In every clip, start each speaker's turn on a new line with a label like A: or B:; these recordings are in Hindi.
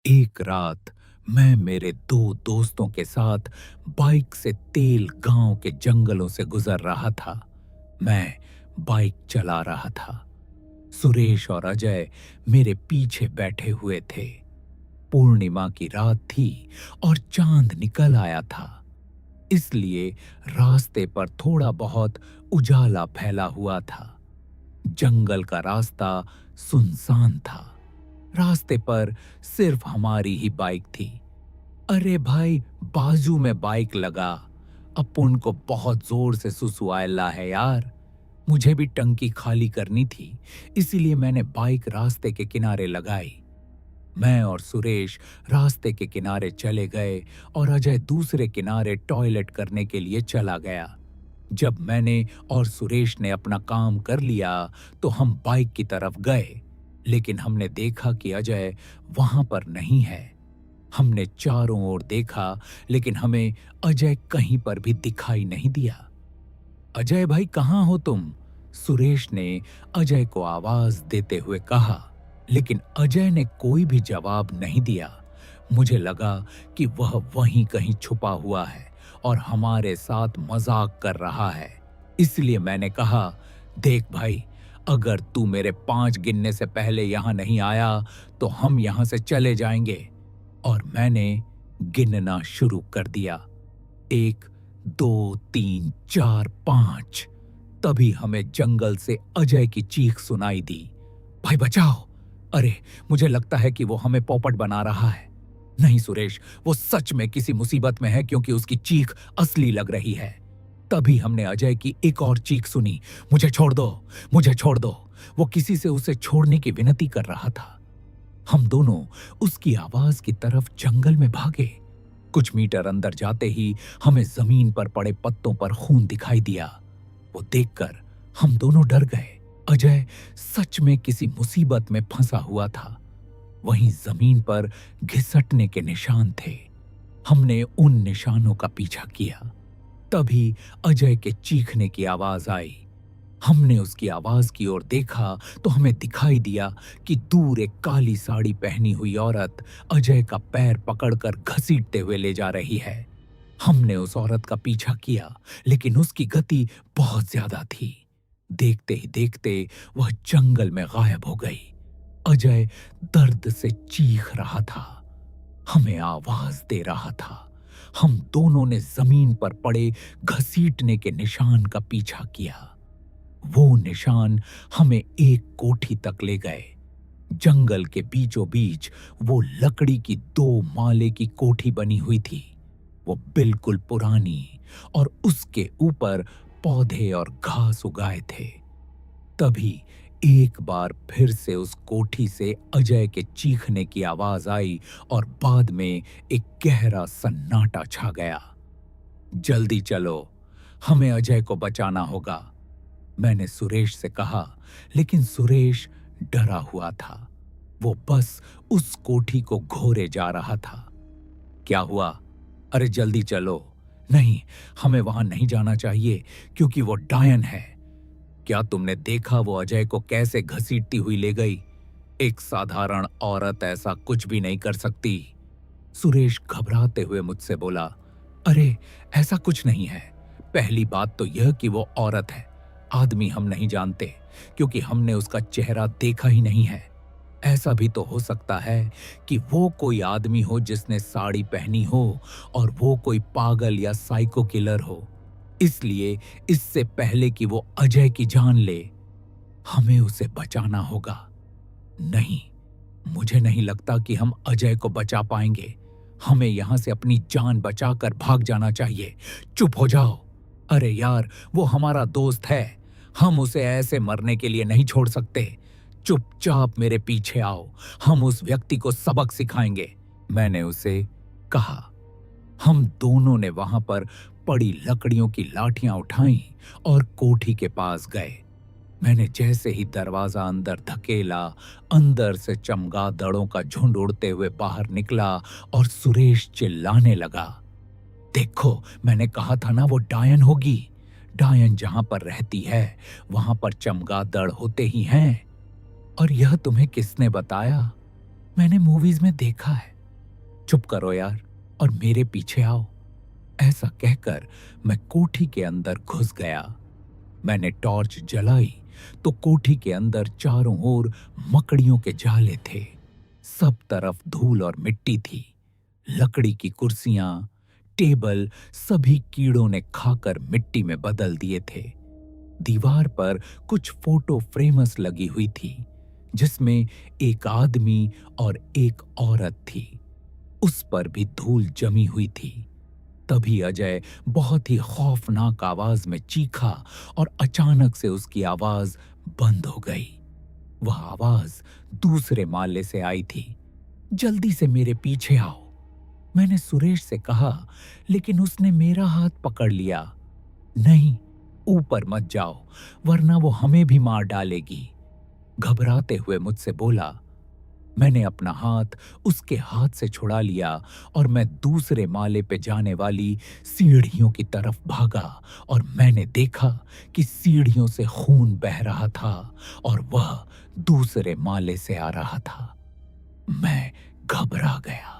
A: एक रात मैं मेरे दो दोस्तों के साथ बाइक से तेल गांव के जंगलों से गुजर रहा था। मैं बाइक चला रहा था। सुरेश और अजय मेरे पीछे बैठे हुए थे। पूर्णिमा की रात थी और चांद निकल आया था, इसलिए रास्ते पर थोड़ा बहुत उजाला फैला हुआ था। जंगल का रास्ता सुनसान था। रास्ते पर सिर्फ हमारी ही बाइक थी। अरे भाई, बाजू में बाइक लगा। अपुन को बहुत जोर से सुसुआला है यार। मुझे भी टंकी खाली करनी थी, इसीलिए मैंने बाइक रास्ते के किनारे लगाई। मैं और सुरेश रास्ते के किनारे चले गए और अजय दूसरे किनारे टॉयलेट करने के लिए चला गया। जब मैंने और सुरेश ने अपना काम कर लिया तो हम बाइक की तरफ गए, लेकिन हमने देखा कि अजय वहां पर नहीं है। हमने चारों ओर देखा, लेकिन हमें अजय कहीं पर भी दिखाई नहीं दिया। अजय भाई, कहाँ हो तुम? सुरेश ने अजय को आवाज देते हुए कहा, लेकिन अजय ने कोई भी जवाब नहीं दिया। मुझे लगा कि वह वहीं कहीं छुपा हुआ है और हमारे साथ मजाक कर रहा है। इसलिए मैंने कहा, देख भाई, अगर तू मेरे 5 गिनने से पहले यहां नहीं आया तो हम यहां से चले जाएंगे। और मैंने गिनना शुरू कर दिया। 1, 2, 3, 4, 5। तभी हमें जंगल से अजय की चीख सुनाई दी, भाई बचाओ! अरे, मुझे लगता है कि वो हमें पोपट बना रहा है। नहीं सुरेश, वो सच में किसी मुसीबत में है, क्योंकि उसकी चीख असली लग रही है। तभी हमने अजय की एक और चीख सुनी, मुझे छोड़ दो, मुझे छोड़ दो। वो किसी से उसे छोड़ने की विनती कर रहा था। हम दोनों उसकी आवाज की तरफ जंगल में भागे। कुछ मीटर अंदर जाते ही हमें जमीन पर पड़े पत्तों पर खून दिखाई दिया। वो देखकर हम दोनों डर गए। अजय सच में किसी मुसीबत में फंसा हुआ था। वहीं जमीन पर घिसटने के निशान थे। हमने उन निशानों का पीछा किया। तभी अजय के चीखने की आवाज आई। हमने उसकी आवाज की ओर देखा तो हमें दिखाई दिया कि दूर एक काली साड़ी पहनी हुई औरत अजय का पैर पकड़कर घसीटते हुए ले जा रही है। हमने उस औरत का पीछा किया, लेकिन उसकी गति बहुत ज्यादा थी। देखते ही देखते वह जंगल में गायब हो गई। अजय दर्द से चीख रहा था, हमें आवाज दे रहा था। हम दोनों ने जमीन पर पड़े घसीटने के निशान का पीछा किया। वो निशान हमें एक कोठी तक ले गए। जंगल के बीचों बीच वो लकड़ी की 2 माले की कोठी बनी हुई थी। वो बिल्कुल पुरानी, और उसके ऊपर पौधे और घास उगाए थे। तभी एक बार फिर से उस कोठी से अजय के चीखने की आवाज आई और बाद में एक गहरा सन्नाटा छा गया। जल्दी चलो, हमें अजय को बचाना होगा, मैंने सुरेश से कहा। लेकिन सुरेश डरा हुआ था। वो बस उस कोठी को घोरे जा रहा था। क्या हुआ? अरे जल्दी चलो। नहीं, हमें वहां नहीं जाना चाहिए, क्योंकि वो डायन है। क्या तुमने देखा वो अजय को कैसे घसीटती हुई ले गई? एक साधारण औरत ऐसा कुछ भी नहीं कर सकती। सुरेश घबराते हुए मुझसे बोला, अरे ऐसा कुछ नहीं है। पहली बात तो यह कि वो औरत है, आदमी हम नहीं जानते, क्योंकि हमने उसका चेहरा देखा ही नहीं है। ऐसा भी तो हो सकता है कि वो कोई आदमी हो जिसने साड़ी पहनी हो, और वो कोई पागल या साइको किलर हो। इसलिए इससे पहले कि वो अजय की जान ले, हमें उसे बचाना होगा। नहीं, मुझे नहीं लगता कि हम अजय को बचा पाएंगे। हमें यहां से अपनी जान बचाकर भाग जाना चाहिए। चुप हो जाओ। अरे यार, वो हमारा दोस्त है। हम उसे ऐसे मरने के लिए नहीं छोड़ सकते। चुपचाप मेरे पीछे आओ, हम उस व्यक्ति को सबक सिखाएंगे, मैंने उसे कहा। हम दोनों ने वहां पर पड़ी लकड़ियों की लाठियां उठाईं और कोठी के पास गए। मैंने जैसे ही दरवाजा अंदर धकेला, अंदर से चमगादड़ों का झुंड उड़ते हुए बाहर निकला और सुरेश चिल्लाने लगा, देखो, मैंने कहा था ना वो डायन होगी। डायन जहां पर रहती है वहां पर चमगादड़ होते ही हैं। और यह तुम्हें किसने बताया? मैंने मूवीज में देखा है। चुप करो यार और मेरे पीछे आओ। ऐसा कहकर मैं कोठी के अंदर घुस गया। मैंने टॉर्च जलाई तो कोठी के अंदर चारों ओर मकड़ियों के जाले थे। सब तरफ धूल और मिट्टी थी। लकड़ी की कुर्सियां, टेबल सभी कीड़ों ने खाकर मिट्टी में बदल दिए थे। दीवार पर कुछ फोटो फ्रेम्स लगी हुई थी जिसमें एक आदमी और एक औरत थी। उस पर भी धूल जमी हुई थी। तभी अजय बहुत ही खौफनाक आवाज में चीखा और अचानक से उसकी आवाज बंद हो गई। वह आवाज दूसरे माले से आई थी। जल्दी से मेरे पीछे आओ, मैंने सुरेश से कहा, लेकिन उसने मेरा हाथ पकड़ लिया। नहीं, ऊपर मत जाओ वरना वो हमें भी मार डालेगी, घबराते हुए मुझसे बोला। मैंने अपना हाथ उसके हाथ से छुड़ा लिया और मैं दूसरे माले पे जाने वाली सीढ़ियों की तरफ भागा और मैंने देखा कि सीढ़ियों से खून बह रहा था और वह दूसरे माले से आ रहा था। मैं घबरा गया,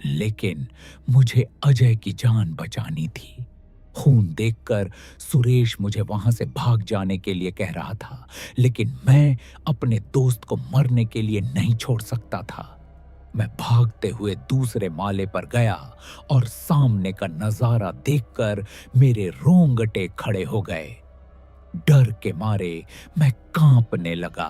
A: लेकिन मुझे अजय की जान बचानी थी। खून देखकर सुरेश मुझे वहां से भाग जाने के लिए कह रहा था, लेकिन मैं अपने दोस्त को मरने के लिए नहीं छोड़ सकता था। मैं भागते हुए दूसरे माले पर गया और सामने का नजारा देखकर मेरे रोंगटे खड़े हो गए। डर के मारे मैं कांपने लगा।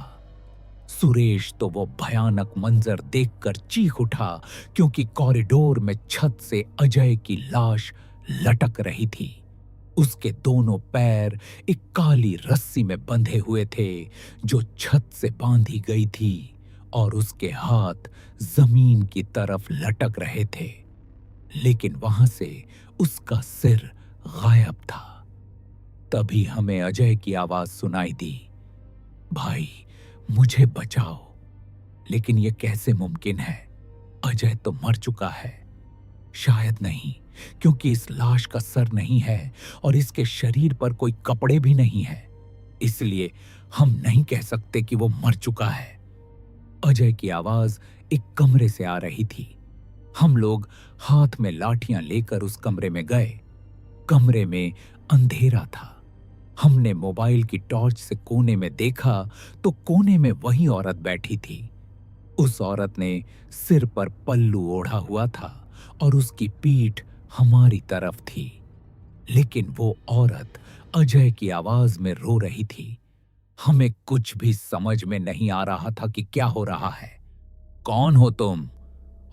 A: सुरेश तो वो भयानक मंजर देखकर चीख उठा क्योंकि कॉरिडोर में छत से अजय की लाश लटक रही थी। उसके दोनों पैर एक काली रस्सी में बंधे हुए थे जो छत से बांधी गई थी और उसके हाथ जमीन की तरफ लटक रहे थे, लेकिन वहां से उसका सिर गायब था। तभी हमें अजय की आवाज सुनाई दी, भाई मुझे बचाओ। लेकिन यह कैसे मुमकिन है? अजय तो मर चुका है। शायद नहीं, क्योंकि इस लाश का सर नहीं है और इसके शरीर पर कोई कपड़े भी नहीं है, इसलिए हम नहीं कह सकते कि वो मर चुका है। अजय की आवाज एक कमरे से आ रही थी। हम लोग हाथ में लाठियां लेकर उस कमरे में गए। कमरे में अंधेरा था। हमने मोबाइल की टॉर्च से कोने में देखा तो कोने में वही औरत बैठी थी। उस औरत ने सिर पर पल्लू ओढ़ा हुआ था और उसकी पीठ हमारी तरफ थी, लेकिन वो औरत अजय की आवाज में रो रही थी। हमें कुछ भी समझ में नहीं आ रहा था कि क्या हो रहा है। कौन हो तुम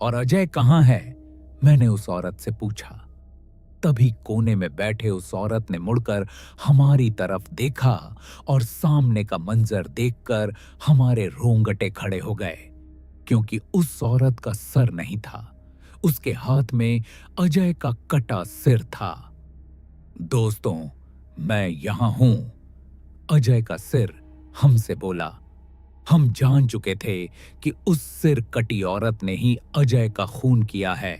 A: और अजय कहां है? मैंने उस औरत से पूछा। तभी कोने में बैठे उस औरत ने मुड़कर हमारी तरफ देखा और सामने का मंजर देखकर हमारे रोंगटे खड़े हो गए, क्योंकि उस औरत का सर नहीं था। उसके हाथ में अजय का कटा सिर था। दोस्तों, मैं यहां हूं, अजय का सिर हमसे बोला। हम जान चुके थे कि उस सिर कटी औरत ने ही अजय का खून किया है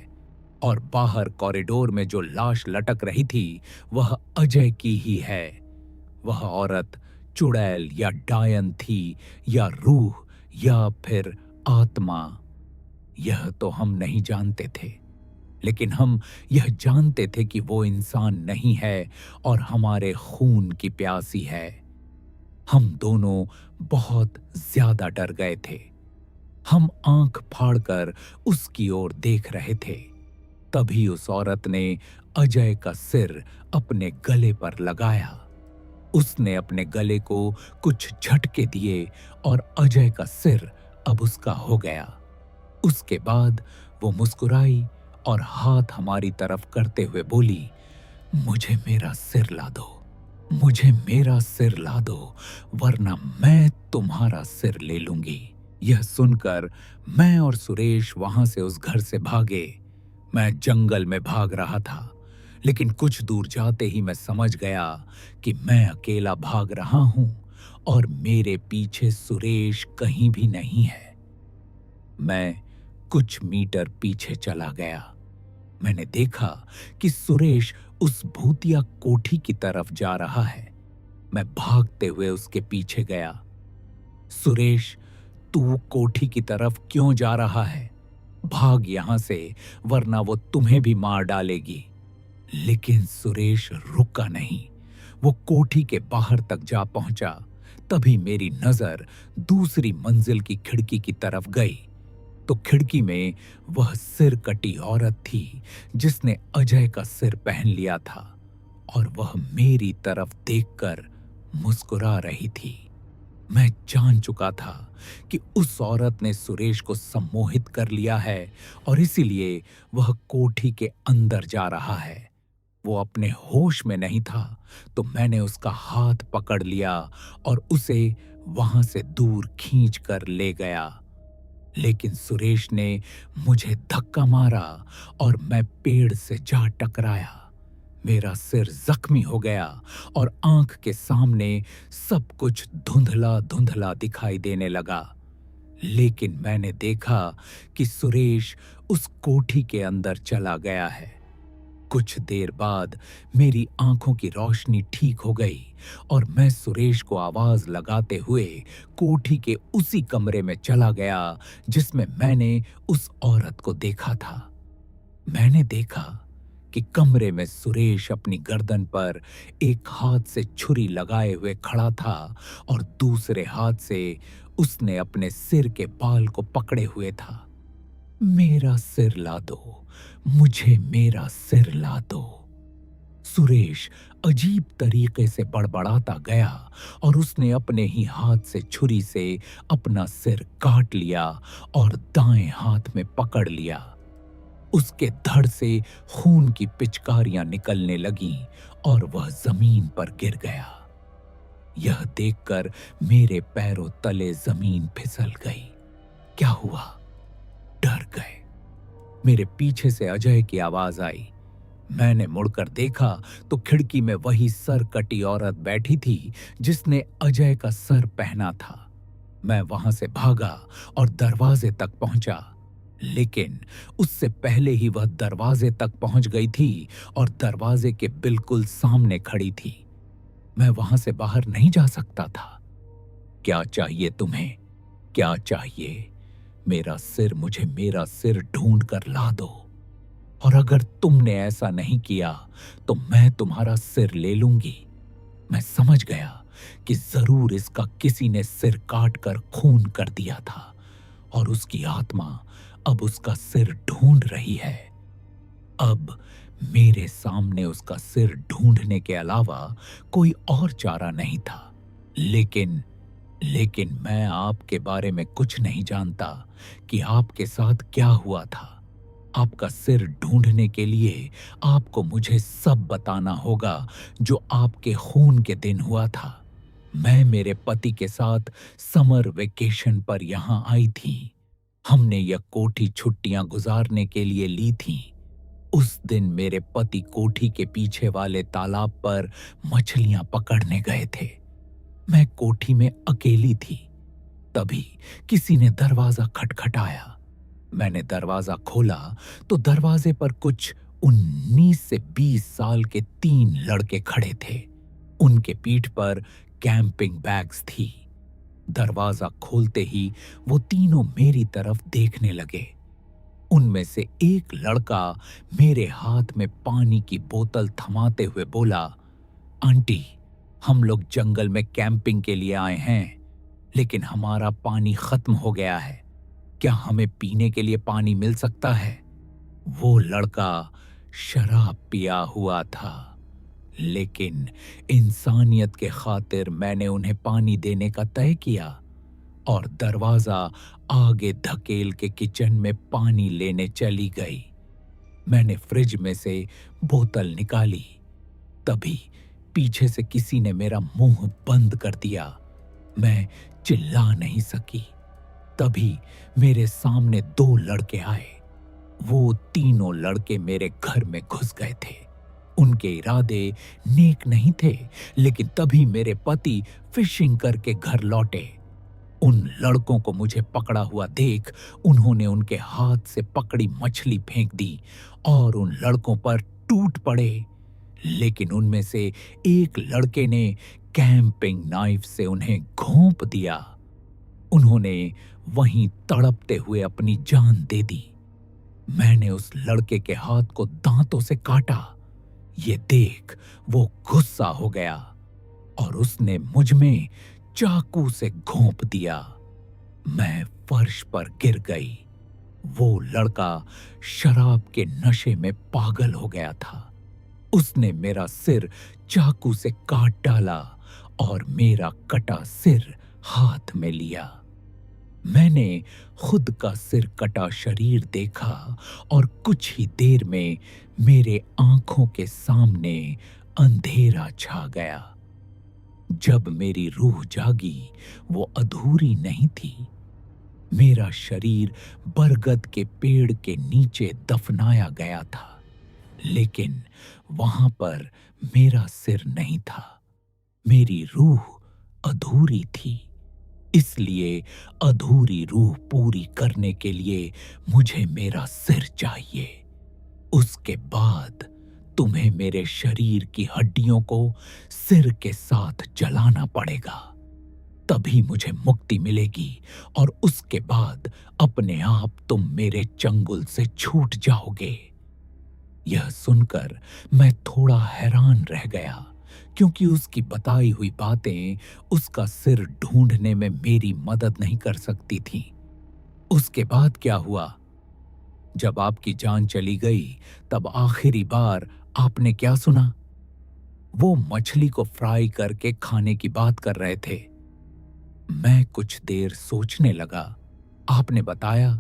A: और बाहर कॉरिडोर में जो लाश लटक रही थी वह अजय की ही है। वह औरत चुड़ैल या डायन थी या रूह या फिर आत्मा, यह तो हम नहीं जानते थे, लेकिन हम यह जानते थे कि वो इंसान नहीं है और हमारे खून की प्यासी है। हम दोनों बहुत ज्यादा डर गए थे। हम आंख फाड़कर उसकी ओर देख रहे थे। तभी उस औरत ने अजय का सिर अपने गले पर लगाया। उसने अपने गले को कुछ झटके दिए और अजय का सिर अब उसका हो गया। उसके बाद वो मुस्कुराई और हाथ हमारी तरफ करते हुए बोली, मुझे मेरा सिर ला दो, मुझे मेरा सिर ला दो, वरना मैं तुम्हारा सिर ले लूंगी। यह सुनकर मैं और सुरेश वहां से उस घर से भागे। मैं जंगल में भाग रहा था, लेकिन कुछ दूर जाते ही मैं समझ गया कि मैं अकेला भाग रहा हूं और मेरे पीछे सुरेश कहीं भी नहीं है। मैं कुछ मीटर पीछे चला गया। मैंने देखा कि सुरेश उस भूतिया कोठी की तरफ जा रहा है। मैं भागते हुए उसके पीछे गया। सुरेश, तू कोठी की तरफ क्यों जा रहा है? भाग यहां से, वरना वो तुम्हें भी मार डालेगी। लेकिन सुरेश रुका नहीं। वो कोठी के बाहर तक जा पहुंचा। तभी मेरी नजर दूसरी मंजिल की खिड़की की तरफ गई तो खिड़की में वह सिर कटी औरत थी जिसने अजय का सिर पहन लिया था और वह मेरी तरफ देखकर मुस्कुरा रही थी। मैं जान चुका था कि उस औरत ने सुरेश को सम्मोहित कर लिया है और इसीलिए वह कोठी के अंदर जा रहा है। वो अपने होश में नहीं था तो मैंने उसका हाथ पकड़ लिया और उसे वहां से दूर खींच कर ले गया। लेकिन सुरेश ने मुझे धक्का मारा और मैं पेड़ से जा टकराया। मेरा सिर जख्मी हो गया और आंख के सामने सब कुछ धुंधला धुंधला दिखाई देने लगा। लेकिन मैंने देखा कि सुरेश उस कोठी के अंदर चला गया है। कुछ देर बाद मेरी आंखों की रोशनी ठीक हो गई और मैं सुरेश को आवाज लगाते हुए कोठी के उसी कमरे में चला गया जिसमें मैंने उस औरत को देखा था। मैंने देखा कि कमरे में सुरेश अपनी गर्दन पर एक हाथ से छुरी लगाए हुए खड़ा था और दूसरे हाथ से उसने अपने सिर के बाल को पकड़े हुए था। मेरा सिर ला दो, मुझे मेरा सिर ला दो। सुरेश अजीब तरीके से बड़बड़ाता गया और उसने अपने ही हाथ से छुरी से अपना सिर काट लिया और दाएं हाथ में पकड़ लिया। उसके धड़ से खून की पिचकारियां निकलने लगीं और वह जमीन पर गिर गया। यह देखकर मेरे पैरों तले जमीन फिसल गई। क्या हुआ? डर गए। मेरे पीछे से अजय की आवाज आई। मैंने मुड़कर देखा तो खिड़की में वही सर कटी औरत बैठी थी जिसने अजय का सर पहना था। मैं वहां से भागा और दरवाजे तक पहुंचा, लेकिन उससे पहले ही वह दरवाजे तक पहुंच गई थी और दरवाजे के बिल्कुल सामने खड़ी थी। मैं वहां से बाहर नहीं जा सकता था। क्या चाहिए तुम्हें? क्या चाहिए? मेरा सिर, मुझे मेरा सिर ढूंढ कर ला दो, और अगर तुमने ऐसा नहीं किया तो मैं तुम्हारा सिर ले लूंगी। मैं समझ गया कि जरूर इसका किसी ने सिर काट कर खून कर दिया था और उसकी आत्मा अब उसका सिर ढूंढ रही है। अब मेरे सामने उसका सिर ढूंढने के अलावा कोई और चारा नहीं था। लेकिन मैं आपके बारे में कुछ नहीं जानता कि आपके साथ क्या हुआ था। आपका सिर ढूंढने के लिए आपको मुझे सब बताना होगा जो आपके खून के दिन हुआ था। मैं मेरे पति के साथ समर वेकेशन पर यहां आई थी। हमने यह कोठी छुट्टियां गुजारने के लिए ली थी। उस दिन मेरे पति कोठी के पीछे वाले तालाब पर मछलियां पकड़ने गए थे। मैं कोठी में अकेली थी। तभी किसी ने दरवाजा खटखटाया। मैंने दरवाजा खोला तो दरवाजे पर कुछ 19 से 20 साल के 3 लड़के खड़े थे। उनके पीठ पर कैंपिंग बैग्स थी। दरवाजा खोलते ही वो तीनों मेरी तरफ देखने लगे। उनमें से एक लड़का मेरे हाथ में पानी की बोतल थमाते हुए बोला, आंटी, हम लोग जंगल में कैंपिंग के लिए आए हैं, लेकिन हमारा पानी खत्म हो गया है। क्या हमें पीने के लिए पानी मिल सकता है? वो लड़का शराब पिया हुआ था, लेकिन इंसानियत के खातिर मैंने उन्हें पानी देने का तय किया और दरवाजा आगे धकेल के किचन में पानी लेने चली गई। मैंने फ्रिज में से बोतल निकाली। तभी पीछे से किसी ने मेरा मुंह बंद कर दिया। मैं चिल्ला नहीं सकी। तभी मेरे सामने 2 लड़के आए। वो तीनों लड़के मेरे घर में घुस गए थे। उनके इरादे नेक नहीं थे, लेकिन तभी मेरे पति फिशिंग करके घर लौटे। उन लड़कों को मुझे पकड़ा हुआ देख उन्होंने उनके हाथ से पकड़ी मछली फेंक दी और उन लड़कों पर टूट पड़े। लेकिन उनमें से एक लड़के ने कैंपिंग नाइफ से उन्हें घोंप दिया। उन्होंने वहीं तड़पते हुए अपनी जान दे दी। मैंने उस लड़के के हाथ को दांतों से काटा। ये देख वो गुस्सा हो गया और उसने मुझ में चाकू से घोंप दिया। मैं फर्श पर गिर गई। वो लड़का शराब के नशे में पागल हो गया था। उसने मेरा सिर चाकू से काट डाला और मेरा कटा सिर हाथ में लिया। मैंने खुद का सिर कटा शरीर देखा और कुछ ही देर में मेरे आंखों के सामने अंधेरा छा गया। जब मेरी रूह जागी, वो अधूरी नहीं थी। मेरा शरीर बरगद के पेड़ के नीचे दफनाया गया था, लेकिन वहां पर मेरा सिर नहीं था। मेरी रूह अधूरी थी। इसलिए अधूरी रूह पूरी करने के लिए मुझे मेरा सिर चाहिए। उसके बाद तुम्हें मेरे शरीर की हड्डियों को सिर के साथ जलाना पड़ेगा। तभी मुझे मुक्ति मिलेगी और उसके बाद अपने आप तुम मेरे चंगुल से छूट जाओगे। यह सुनकर मैं थोड़ा हैरान रह गया, क्योंकि उसकी बताई हुई बातें उसका सिर ढूंढने में मेरी मदद नहीं कर सकती थीं। उसके बाद क्या हुआ? जब आपकी जान चली गई, तब आखिरी बार आपने क्या सुना? वो मछली को फ्राई करके खाने की बात कर रहे थे। मैं कुछ देर सोचने लगा। आपने बताया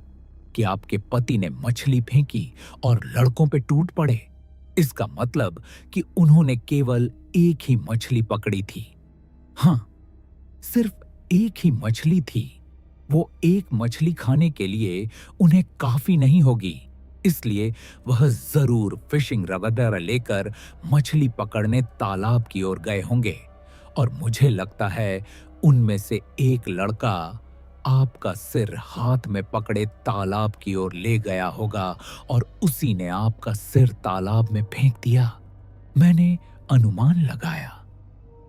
A: कि आपके पति ने मछली फेंकी और लड़कों पे टूट पड़े। इसका मतलब कि उन्होंने केवल एक ही मछली पकड़ी थी। हाँ, सिर्फ एक ही मछली थी। वो एक मछली खाने के लिए उन्हें काफी नहीं होगी, इसलिए वह जरूर फिशिंग वगैरह लेकर मछली पकड़ने तालाब की ओर गए होंगे। और मुझे लगता है उनमें से एक लड़का आपका सिर हाथ में पकड़े तालाब की ओर ले गया होगा और उसी ने आपका सिर तालाब में फेंक दिया। मैंने अनुमान लगाया।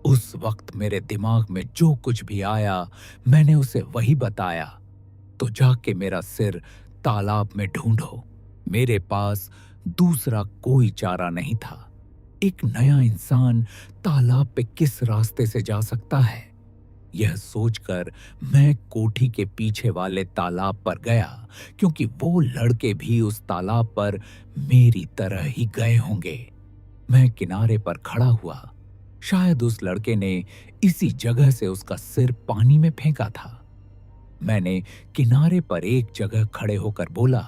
A: उस वक्त मेरे दिमाग में जो कुछ भी आया, मैंने उसे वही बताया। तो जाके मेरा सिर तालाब में ढूंढो। मेरे पास दूसरा कोई चारा नहीं था। एक नया इंसान तालाब पे किस रास्ते से जा सकता है? यह सोचकर मैं कोठी के पीछे वाले तालाब पर गया, क्योंकि वो लड़के भी उस तालाब पर मेरी तरह ही गए होंगे। मैं किनारे पर खड़ा हुआ। शायद उस लड़के ने इसी जगह से उसका सिर पानी में फेंका था। मैंने किनारे पर एक जगह खड़े होकर बोला।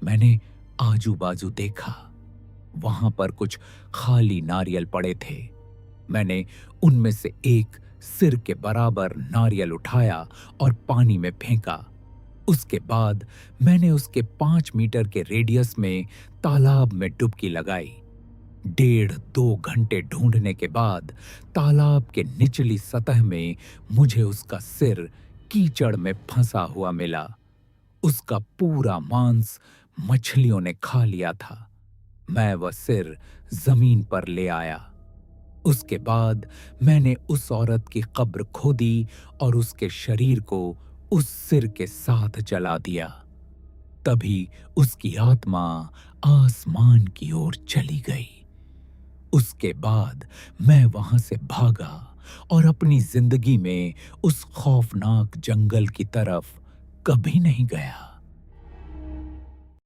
A: मैंने आजू बाजू देखा। वहां पर कुछ खाली नारियल पड़े थे। मैंने उनमें से एक सिर के बराबर नारियल उठाया और पानी में फेंका। उसके बाद मैंने उसके 5 मीटर के रेडियस में तालाब में डुबकी लगाई। 1.5-2 घंटे ढूंढने के बाद तालाब के निचली सतह में मुझे उसका सिर कीचड़ में फंसा हुआ मिला। उसका पूरा मांस मछलियों ने खा लिया था। मैं वह सिर जमीन पर ले आया। उसके बाद मैंने उस औरत की कब्र खोदी और उसके शरीर को उस सिर के साथ जला दिया। तभी उसकी आत्मा आसमान की ओर चली गई। उसके बाद मैं वहां से भागा और अपनी जिंदगी में उस खौफनाक जंगल की तरफ कभी नहीं गया।